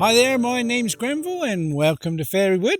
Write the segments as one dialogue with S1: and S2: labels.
S1: Hi there, my name's Grenville and welcome to Faery Wood.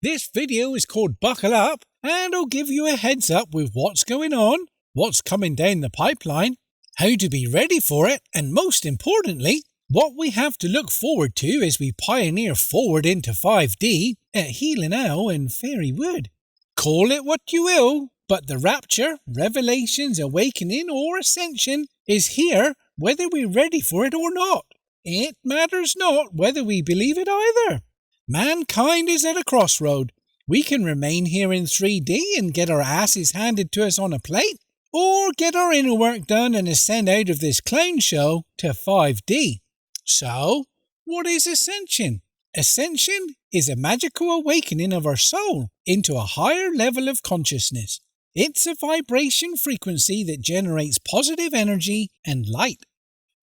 S1: This video is called Buckle Up and I'll give you a heads up with what's going on, what's coming down the pipeline, how to be ready for it, and most importantly, what we have to look forward to as we pioneer forward into 5D at Healing Owl and Faery Wood. Call it what you will, but the rapture, revelations, awakening or ascension is here whether we're ready for it or not. It matters not whether we believe it either. Mankind is at a crossroad. We can remain here in 3D and get our asses handed to us on a plate, or get our inner work done and ascend out of this clown show to 5D. So, what is ascension? Ascension is a magical awakening of our soul into a higher level of consciousness. It's a vibration frequency that generates positive energy and light.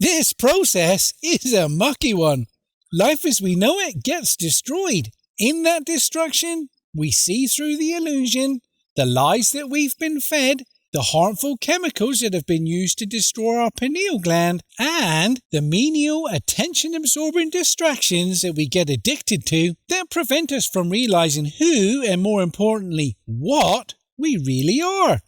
S1: This process is a mucky one. Life as we know it gets destroyed. In that destruction, we see through the illusion, the lies that we've been fed, the harmful chemicals that have been used to destroy our pineal gland, and the menial attention-absorbing distractions that we get addicted to that prevent us from realizing who, and more importantly, what we really are.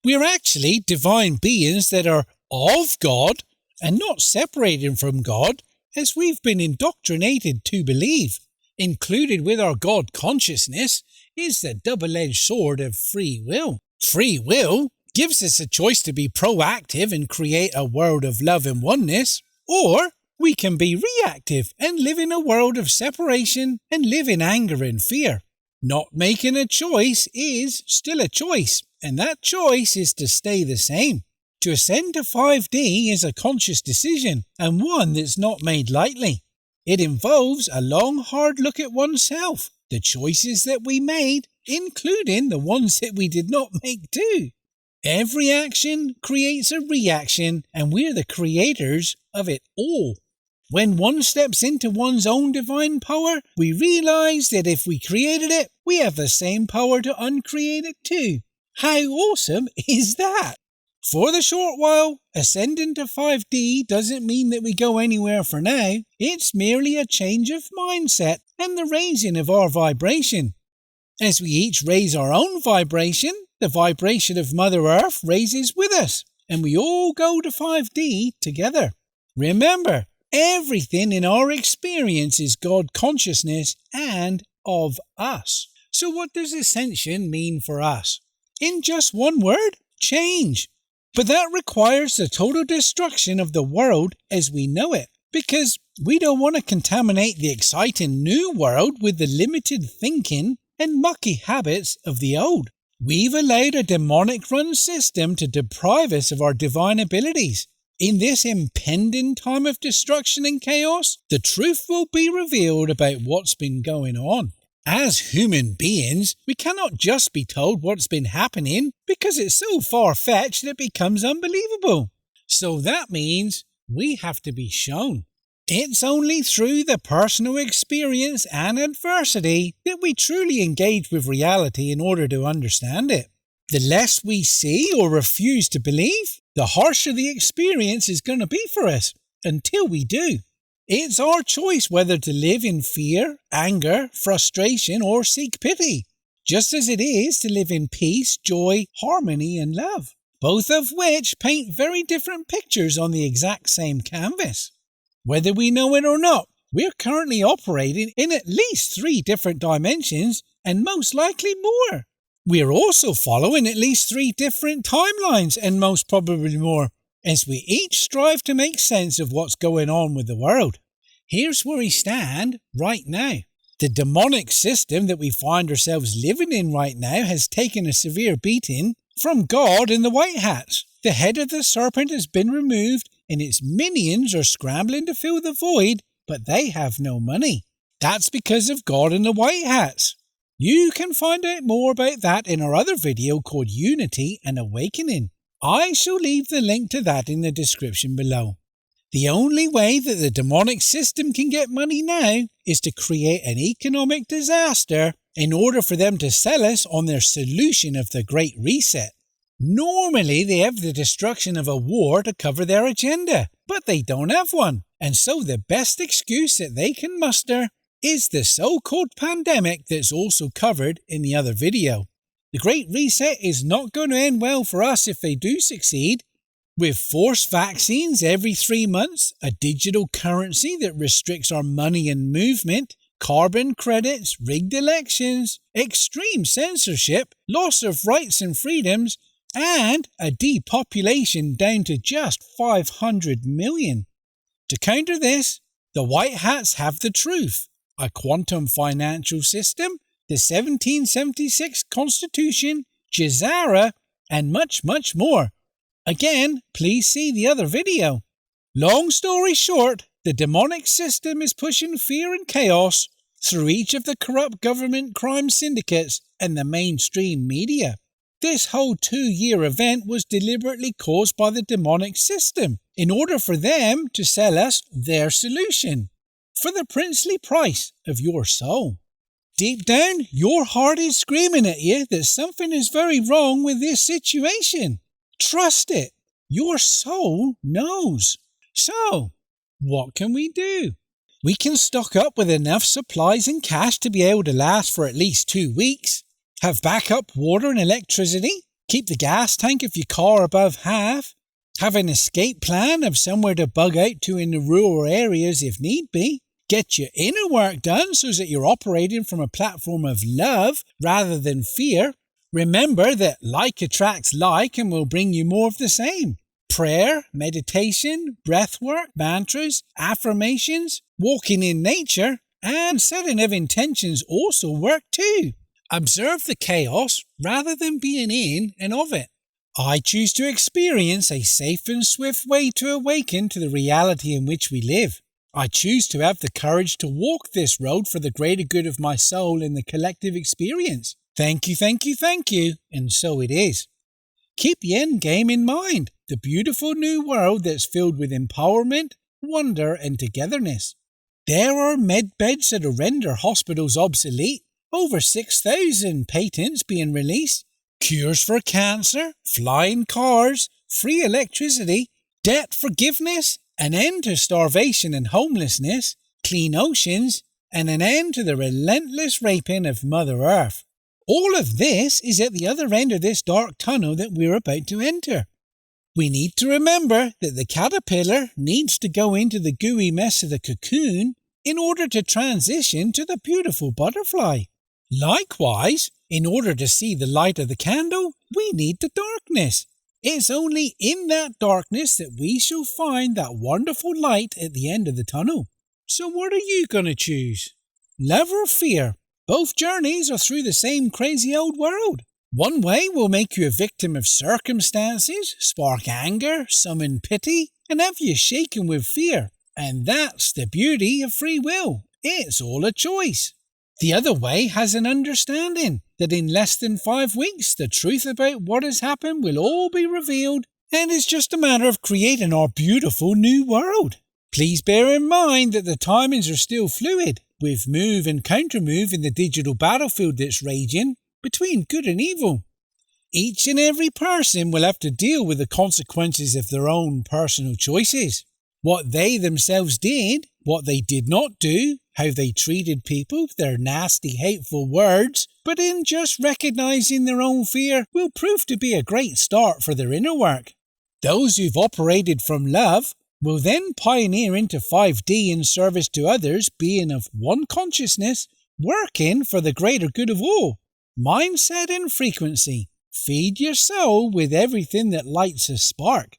S1: We're actually divine beings that are of God, and not separated from God, as we've been indoctrinated to believe. Included with our God consciousness is the double-edged sword of free will. Free will gives us a choice to be proactive and create a world of love and oneness, or we can be reactive and live in a world of separation and live in anger and fear. Not making a choice is still a choice, and that choice is to stay the same. To ascend to 5D is a conscious decision, and one that's not made lightly. It involves a long, hard look at oneself, the choices that we made, including the ones that we did not make too. Every action creates a reaction, and we're the creators of it all. When one steps into one's own divine power, we realize that if we created it, we have the same power to uncreate it too. How awesome is that? For the short while, ascending to 5D doesn't mean that we go anywhere for now. It's merely a change of mindset and the raising of our vibration. As we each raise our own vibration, the vibration of Mother Earth raises with us, and we all go to 5D together. Remember, everything in our experience is God consciousness and of us. So what does ascension mean for us? In just one word, change. But that requires the total destruction of the world as we know it, because we don't want to contaminate the exciting new world with the limited thinking and mucky habits of the old. We've allowed a demonic-run system to deprive us of our divine abilities. In this impending time of destruction and chaos, the truth will be revealed about what's been going on. As human beings, we cannot just be told what's been happening because it's so far-fetched that it becomes unbelievable. So that means we have to be shown. It's only through the personal experience and adversity that we truly engage with reality in order to understand it. The less we see or refuse to believe, the harsher the experience is going to be for us until we do. It's our choice whether to live in fear, anger, frustration, or seek pity, just as it is to live in peace, joy, harmony, and love, both of which paint very different pictures on the exact same canvas. Whether we know it or not, we're currently operating in at least 3 different dimensions, and most likely more. We're also following at least 3 different timelines, and most probably more, as we each strive to make sense of what's going on with the world. Here's where we stand right now. The demonic system that we find ourselves living in right now has taken a severe beating from God and the White Hats. The head of the serpent has been removed and its minions are scrambling to fill the void, but they have no money. That's because of God and the White Hats. You can find out more about that in our other video called Unity and Awakening. I shall leave the link to that in the description below. The only way that the demonic system can get money now is to create an economic disaster in order for them to sell us on their solution of the Great Reset. Normally they have the destruction of a war to cover their agenda, but they don't have one. And so the best excuse that they can muster is the so-called pandemic that's also covered in the other video. The Great Reset is not going to end well for us if they do succeed. With forced vaccines every 3 months, a digital currency that restricts our money and movement, carbon credits, rigged elections, extreme censorship, loss of rights and freedoms, and a depopulation down to just 500 million. To counter this, the White Hats have the truth, a quantum financial system, the 1776 Constitution, Jizara, and much, much more. Again, please see the other video. Long story short, the demonic system is pushing fear and chaos through each of the corrupt government crime syndicates and the mainstream media. This whole 2-year event was deliberately caused by the demonic system in order for them to sell us their solution for the princely price of your soul. Deep down, your heart is screaming at you that something is very wrong with this situation. Trust it. Your soul knows. So, what can we do? We can stock up with enough supplies and cash to be able to last for at least 2 weeks. Have backup water and electricity. Keep the gas tank of your car above half. Have an escape plan of somewhere to bug out to in the rural areas if need be. Get your inner work done so that you're operating from a platform of love rather than fear. Remember that like attracts like and will bring you more of the same. Prayer, meditation, breathwork, mantras, affirmations, walking in nature, and setting of intentions also work too. Observe the chaos rather than being in and of it. I choose to experience a safe and swift way to awaken to the reality in which we live. I choose to have the courage to walk this road for the greater good of my soul and the collective experience. Thank you, thank you, thank you, and so it is. Keep the end game in mind, the beautiful new world that's filled with empowerment, wonder, and togetherness. There are med beds that'll render hospitals obsolete, over 6,000 patents being released, cures for cancer, flying cars, free electricity, debt forgiveness, an end to starvation and homelessness, clean oceans, and an end to the relentless raping of Mother Earth. All of this is at the other end of this dark tunnel that we're about to enter. We need to remember that the caterpillar needs to go into the gooey mess of the cocoon in order to transition to the beautiful butterfly. Likewise, in order to see the light of the candle, we need the darkness. It's only in that darkness that we shall find that wonderful light at the end of the tunnel. So what are you going to choose? Love or fear? Both journeys are through the same crazy old world. One way will make you a victim of circumstances, spark anger, summon pity, and have you shaken with fear. And that's the beauty of free will. It's all a choice. The other way has an understanding that in less than 5 weeks, the truth about what has happened will all be revealed, and it's just a matter of creating our beautiful new world. Please bear in mind that the timings are still fluid, with move and counter-move in the digital battlefield that's raging between good and evil. Each and every person will have to deal with the consequences of their own personal choices. What they themselves did, what they did not do, how they treated people, their nasty, hateful words, but in just recognizing their own fear will prove to be a great start for their inner work. Those who've operated from love will then pioneer into 5D in service to others, being of one consciousness, working for the greater good of all. Mindset and frequency. Feed your soul with everything that lights a spark.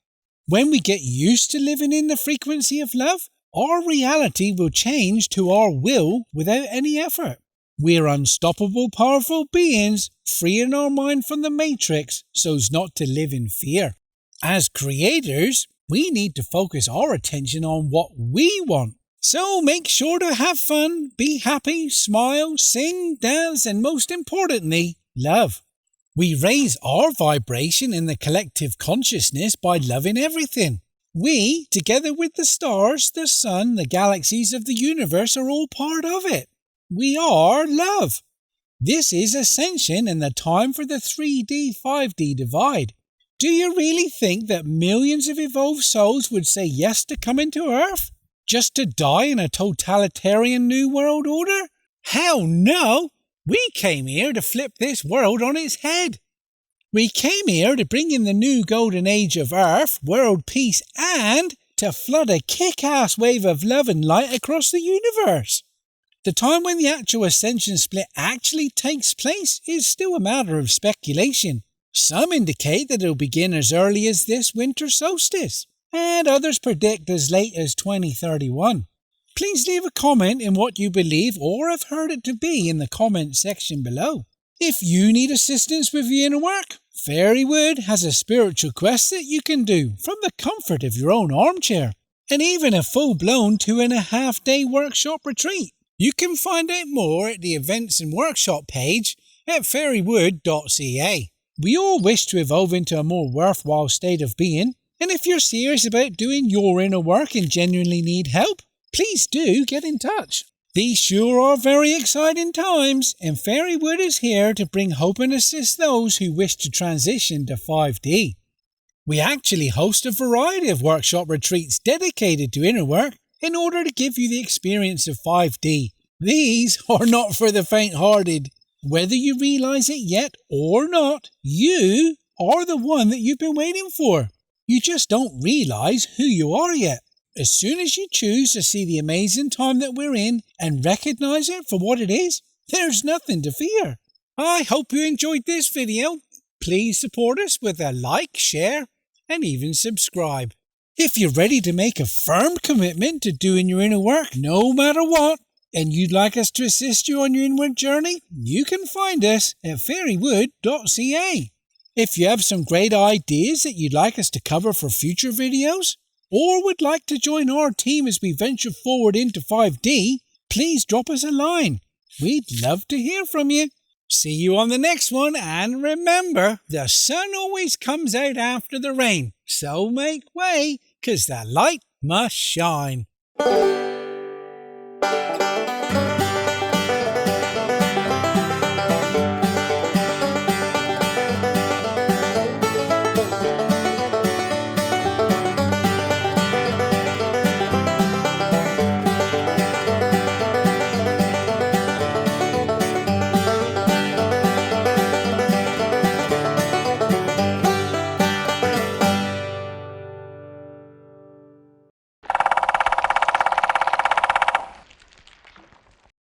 S1: When we get used to living in the frequency of love, our reality will change to our will without any effort. We're unstoppable, powerful beings, freeing our mind from the matrix so as not to live in fear. As creators, we need to focus our attention on what we want. So make sure to have fun, be happy, smile, sing, dance, and most importantly, love. We raise our vibration in the collective consciousness by loving everything. We, together with the stars, the sun, the galaxies of the universe, are all part of it. We are love. This is ascension and the time for the 3D, 5D divide. Do you really think that millions of evolved souls would say yes to coming to Earth? just to die in a totalitarian new world order? Hell no! We came here to flip this world on its head. We came here to bring in the new golden age of Earth, world peace, and to flood a kick-ass wave of love and light across the universe. The time when the actual ascension split actually takes place is still a matter of speculation. Some indicate that it'll begin as early as this winter solstice, and others predict as late as 2031. Please leave a comment in what you believe or have heard it to be in the comment section below. If you need assistance with your inner work, Faery Wood has a spiritual quest that you can do from the comfort of your own armchair, and even a full-blown 2.5-day workshop retreat. You can find out more at the events and workshop page at faerywood.ca. We all wish to evolve into a more worthwhile state of being, and if you're serious about doing your inner work and genuinely need help, please do get in touch. These sure are very exciting times, and Faery Wood is here to bring hope and assist those who wish to transition to 5D. We actually host a variety of workshop retreats dedicated to inner work in order to give you the experience of 5D. These are not for the faint-hearted. Whether you realise it yet or not, you are the one that you've been waiting for. You just don't realise who you are yet. As soon as you choose to see the amazing time that we're in and recognise it for what it is, there's nothing to fear. I hope you enjoyed this video. Please support us with a like, share, and even subscribe. If you're ready to make a firm commitment to doing your inner work no matter what, and you'd like us to assist you on your inward journey, you can find us at faerywood.ca. If you have some great ideas that you'd like us to cover for future videos, or would like to join our team as we venture forward into 5D, please drop us a line. We'd love to hear from you. See you on the next one, and remember, the sun always comes out after the rain, so make way, 'cause the light must shine.